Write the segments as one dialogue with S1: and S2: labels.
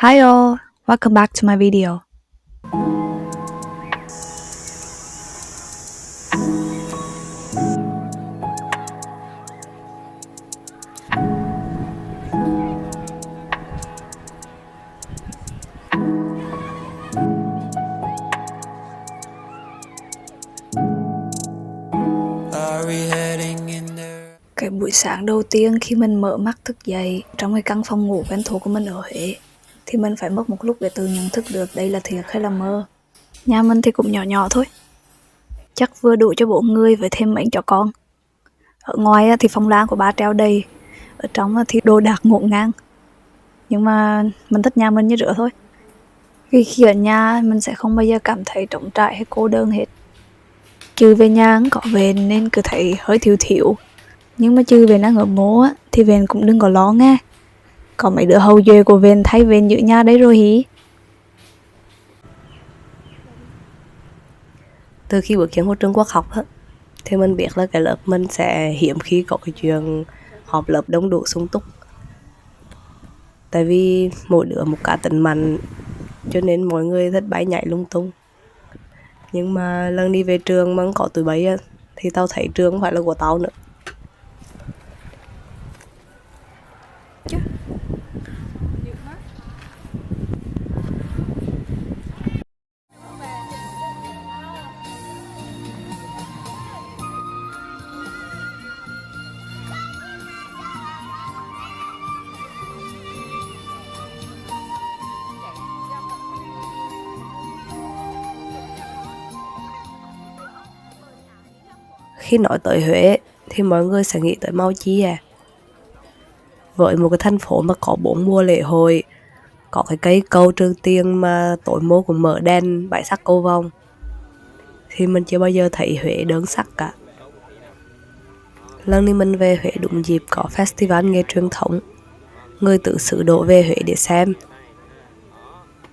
S1: Hi all, welcome back to my video. Cái buổi sáng đầu tiên khi mình mở mắt thức dậy trong cái căn phòng ngủ quen thuộc của mình ở Huế thì mình phải mất một lúc để tự nhận thức được đây là thiệt hay là mơ. Nhà mình thì cũng nhỏ nhỏ thôi, chắc vừa đủ cho 4 người với thêm mấy chó con. Ở ngoài thì phòng lan của ba treo đầy, ở trong thì đồ đạc ngổn ngang. Nhưng mà mình thích nhà mình như rửa thôi. Vì khi ở nhà mình sẽ không bao giờ cảm thấy trống trải hay cô đơn hết. Trừ về nhà không có về nên cứ thấy hơi thiếu thiếu. Nhưng mà trừ về đang ở mố á thì Vên cũng đừng có lo nghe. Có mấy đứa hầu duệ của Vên thay Vên giữ nhà đấy rồi hí.
S2: Từ khi bước chân vào trường quốc học á, thì mình biết là cái lớp mình sẽ hiếm khi có cái chuyện họp lớp đông đủ sung túc. Tại vì mỗi đứa một cá tính mạnh, cho nên mọi người thích bay nhảy lung tung. Nhưng mà lần đi về trường mà không có tụi bay á, thì tao thấy trường không phải là của tao nữa. Khi nói tới Huế thì mọi người sẽ nghĩ tới Mao Chi à. Với một cái thành phố mà có 4 mùa lễ hội, có cái cây cầu Trường Tiền mà tối mô cũng mở đèn bãi sắc cầu vồng, thì mình chưa bao giờ thấy Huế đơn sắc cả. Lần này mình về Huế đúng dịp có festival nghề truyền thống, người tứ xứ đổ về Huế để xem.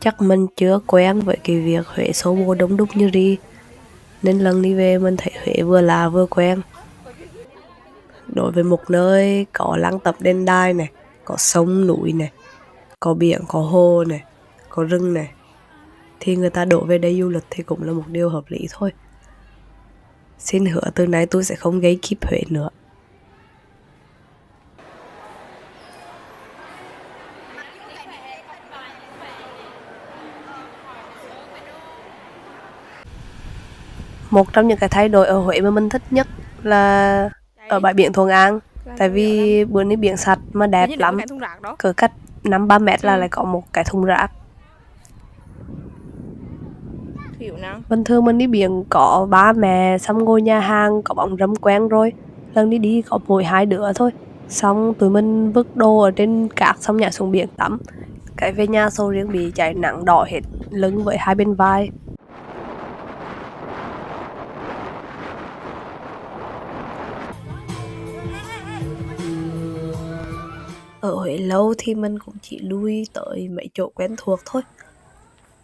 S2: Chắc mình chưa quen với cái việc Huế xô bồ đông đúc như đi, nên lần đi về mình thấy Huế vừa lạ vừa quen. Đối với một nơi có lăng tẩm đền đài này, có sông núi này, có biển, có hồ này, có rừng này, thì người ta đổ về đây du lịch thì cũng là một điều hợp lý thôi. Xin hứa từ nay tôi sẽ không gây kíp Huế nữa. Một trong những cái thay đổi ở Huế mà mình thích nhất là ở bãi biển Thuận An. Tại vì bữa nay biển sạch mà đẹp lắm. Cỡ cách 5-3 mét là lại có một cái thùng rác. Bình thường mình đi biển có ba mẹ, xong ngồi nhà hàng có bóng râm quen rồi. Lần đi có mỗi 2 đứa thôi. Xong tụi mình vứt đồ ở trên cát xong nhảy xuống biển tắm. Cái về nhà sầu riêng bị cháy nắng đỏ hết lưng với 2 bên vai. Ở Huế lâu thì mình cũng chỉ lui tới mấy chỗ quen thuộc thôi.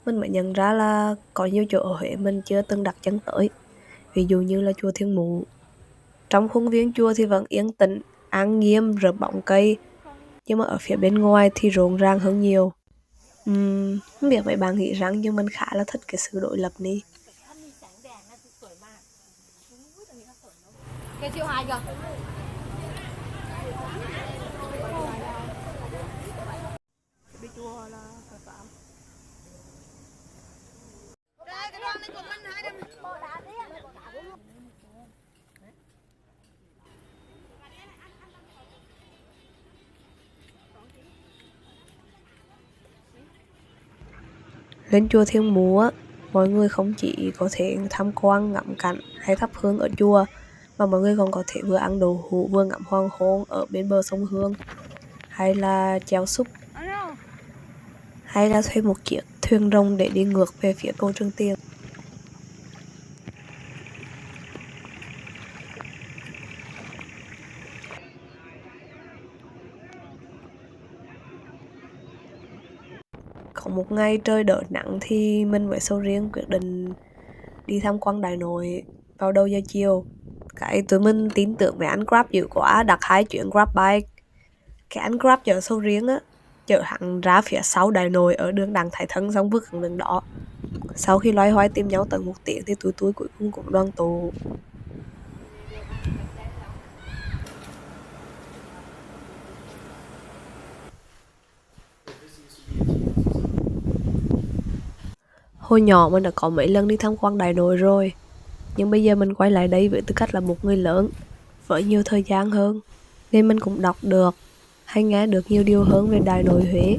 S2: Mình mới nhận ra là có nhiều chỗ ở Huế mình chưa từng đặt chân tới. Ví dụ như là chùa Thiên Mụ. Trong khuôn viên chùa thì vẫn yên tĩnh, an nghiêm, rợp bóng cây. Nhưng mà ở phía bên ngoài thì rộn ràng hơn nhiều. Không biết mấy bạn nghĩ rằng nhưng mình khá là thích cái sự đối lập này. Lên chùa Thiên Mụ á, mọi người không chỉ có thể tham quan ngắm cảnh hay thắp hương ở chùa, mà mọi người còn có thể vừa ăn đồ hũ vừa ngắm hoàng hôn ở bên bờ sông Hương, hay là chèo súp, hay là thuê một chiếc thuyền rồng để đi ngược về phía cầu Trường Tiền. Có một ngày trời đỡ nắng thì mình với Sầu Riêng quyết định đi tham quan Đại Nội vào đầu giờ chiều. Cái tụi mình tin tưởng mấy anh Grab dữ quá, đặt 2 chuyến Grab bike. Cái anh Grab chở Sầu Riêng á, chở hắn ra phía sau Đại Nội ở đường Đặng Thái Thân xong vứt hắn đứng đó. Sau khi loay hoay tìm nhau tận 1 tiếng thì tụi tôi cuối cùng cũng đoàn tụ. Hồi nhỏ mình đã có mấy lần đi tham quan Đại Nội rồi, nhưng bây giờ mình quay lại đây với tư cách là một người lớn, với nhiều thời gian hơn, nên mình cũng đọc được hay nghe được nhiều điều hơn về Đại Nội Huế.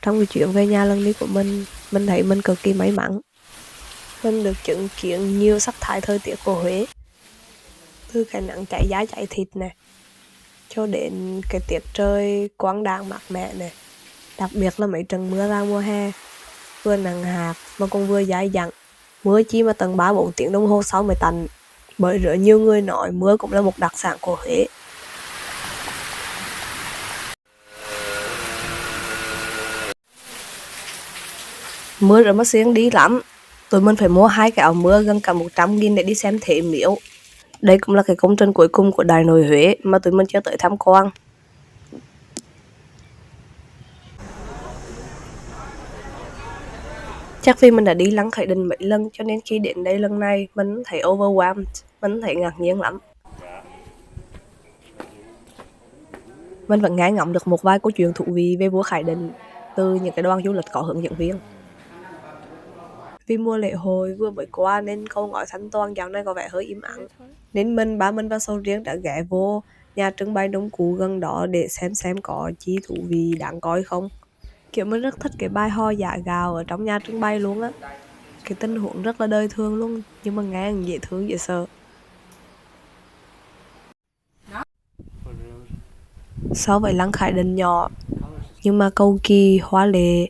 S2: Trong cái chuyến về nhà lần đi của mình thấy mình cực kỳ may mắn. Mình được chứng kiến nhiều sắc thái thời tiết của Huế, từ cái nắng cháy da cháy thịt này cho đến cái tiết trời quang đãng mát mẻ này, đặc biệt là mấy trận mưa ra mùa hè, vừa nắng hạt mà còn vừa dai dẳng. Mưa chi mà tận 3-4 tiếng đồng hồ sau mới tạnh, bởi rất nhiều người nói mưa cũng là một đặc sản của Huế. Mưa rất mà xiên đi lắm, tụi mình phải mua 2 cái áo mưa gần cả 100.000 để đi xem Thế Miếu. Đây cũng là cái công trình cuối cùng của Đại Nội Huế mà tụi mình chưa tới tham quan. Chắc vì mình đã đi Lăng Khải Định mấy lần cho nên khi đến đây lần này mình thấy overwhelmed, mình thấy ngạc nhiên lắm. Mình vẫn nghe ngóng được một vài câu chuyện thú vị về vua Khải Định từ những cái đoàn du lịch có hướng dẫn viên. Vì mùa lễ hội vừa mới qua nên câu ngói Thanh Toàn dạo này có vẻ hơi im ắng, nên ba mình và Sầu Riêng đã ghé vô nhà trưng bày Đông Cú gần đó để xem có chi thú vị đáng coi không. Kiểu mình rất thích cái bài hò giả gạo ở trong nhà trưng bày luôn á. Cái tình huống rất là đời thường luôn, nhưng mà nghe dễ thương dễ sợ. So với Lăng Khải Định nhỏ nhưng mà cầu kỳ hoa lệ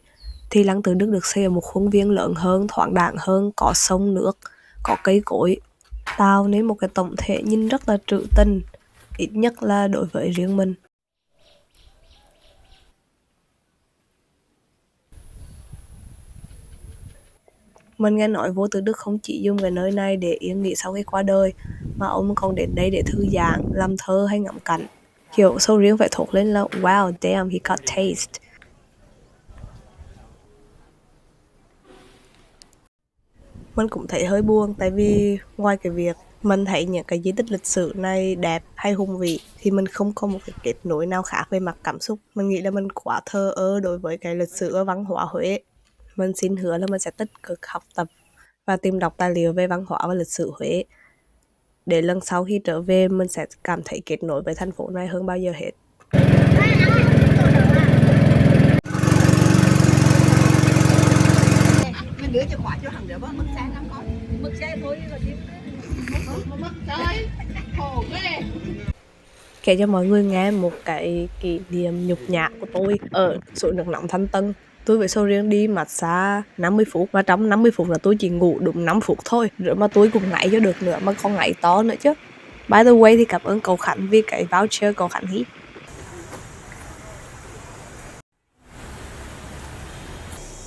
S2: thì Lăng Tự Đức được xây ở một khuôn viên lớn hơn, thoáng đãng hơn, có sông nước, có cây cối, tạo nên một cái tổng thể nhìn rất là trữ tình, ít nhất là đối với riêng mình. Mình nghe nói vua Tự Đức không chỉ dùng cái nơi này để yên nghỉ sau khi qua đời, mà ông còn đến đây để thư giãn, làm thơ hay ngắm cảnh. Kiểu Sầu Riêng phải thốt lên là wow, damn, he got taste. Mình cũng thấy hơi buồn, tại vì ngoài cái việc mình thấy những cái di tích lịch sử này đẹp hay hùng vĩ thì mình không có một cái kết nối nào khác về mặt cảm xúc. Mình nghĩ là mình quá thờ ơ đối với cái lịch sử và văn hóa Huế. Mình xin hứa là mình sẽ tích cực học tập và tìm đọc tài liệu về văn hóa và lịch sử Huế, để lần sau khi trở về mình sẽ cảm thấy kết nối với thành phố này hơn bao giờ hết.
S3: Mình đưa chìa khóa cho thằng đứa mất xe lắm con. Mất xe thôi là đi. Mất chơi. Khổ ghê.
S2: Kể cho mọi người nghe một cái kỷ niệm nhục nhã của tôi ở suối nước nóng Thanh Tân. Tôi với Sầu Riêng đi massage 50 phút và trong 50 phút là tôi chỉ ngủ đúng 5 phút thôi. Rồi mà tôi cũng ngáy cho được nữa, mà còn ngáy to nữa chứ. By the way thì cảm ơn cậu Khánh vì cái voucher cậu Khánh hít.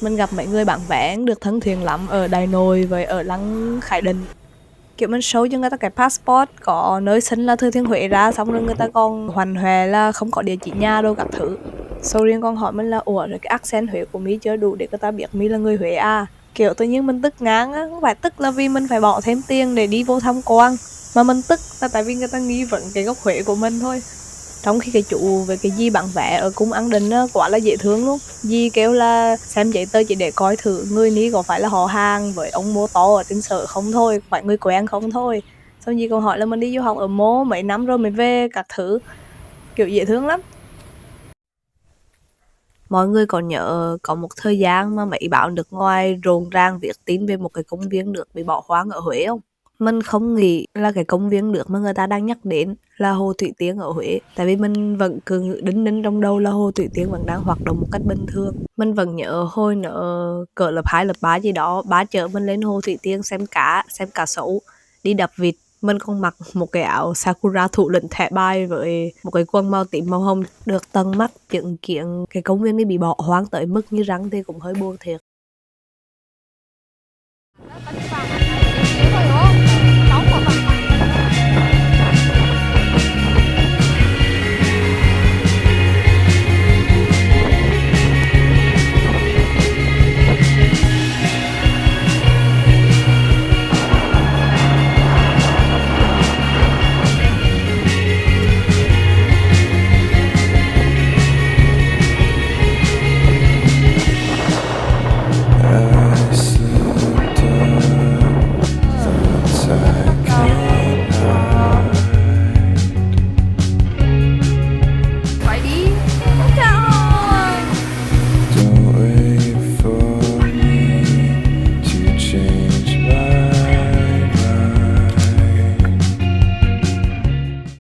S2: Mình gặp mấy người bán vé được thân thiện lắm ở Đại Nội với ở Lăng Khải Định. Kiểu mình show cho người ta cái passport có nơi sinh là Thừa Thiên Huế ra, xong rồi người ta còn hoành hoẹ là không có địa chỉ nhà đâu các thứ. Sầu Riêng còn hỏi mình là ủa rồi cái accent Huế của mi chưa đủ để người ta biết mi là người Huế à. Kiểu tự nhiên mình tức ngang á, không phải tức là vì mình phải bỏ thêm tiền để đi vô tham quan, mà mình tức là tại vì người ta nghi vấn cái gốc Huế của mình thôi. Trong khi cái chủ với cái dì bán vé ở cung An Định á, quá là dễ thương luôn. Dì kêu là xem giấy tờ chỉ để coi thử người ní có phải là họ hàng với ông Mô To ở trên sở không thôi, phải người quen không thôi. Xong dì còn hỏi là mình đi du học ở Mô mấy năm rồi mới về các thứ, kiểu dễ thương lắm. Mọi người còn nhớ có một thời gian mà mấy báo nước ngoài rộn ràng viết tin về một cái công viên nước bị bỏ hoang ở Huế không? Mình không nghĩ là cái công viên nước mà người ta đang nhắc đến là Hồ Thủy Tiên ở Huế. Tại vì mình vẫn cứ đính ninh trong đầu là Hồ Thủy Tiên vẫn đang hoạt động một cách bình thường. Mình vẫn nhớ hồi nữa cỡ lớp 2, lớp 3 gì đó, ba chở mình lên Hồ Thủy Tiên xem cá sấu, đi đập vịt. Mình còn mặc một cái áo Sakura thủ lĩnh thẻ bài với một cái quần màu tím màu hồng. Được tận mắt chứng kiến cái công viên này bị bỏ hoang tới mức như rắn thì cũng hơi buồn thiệt.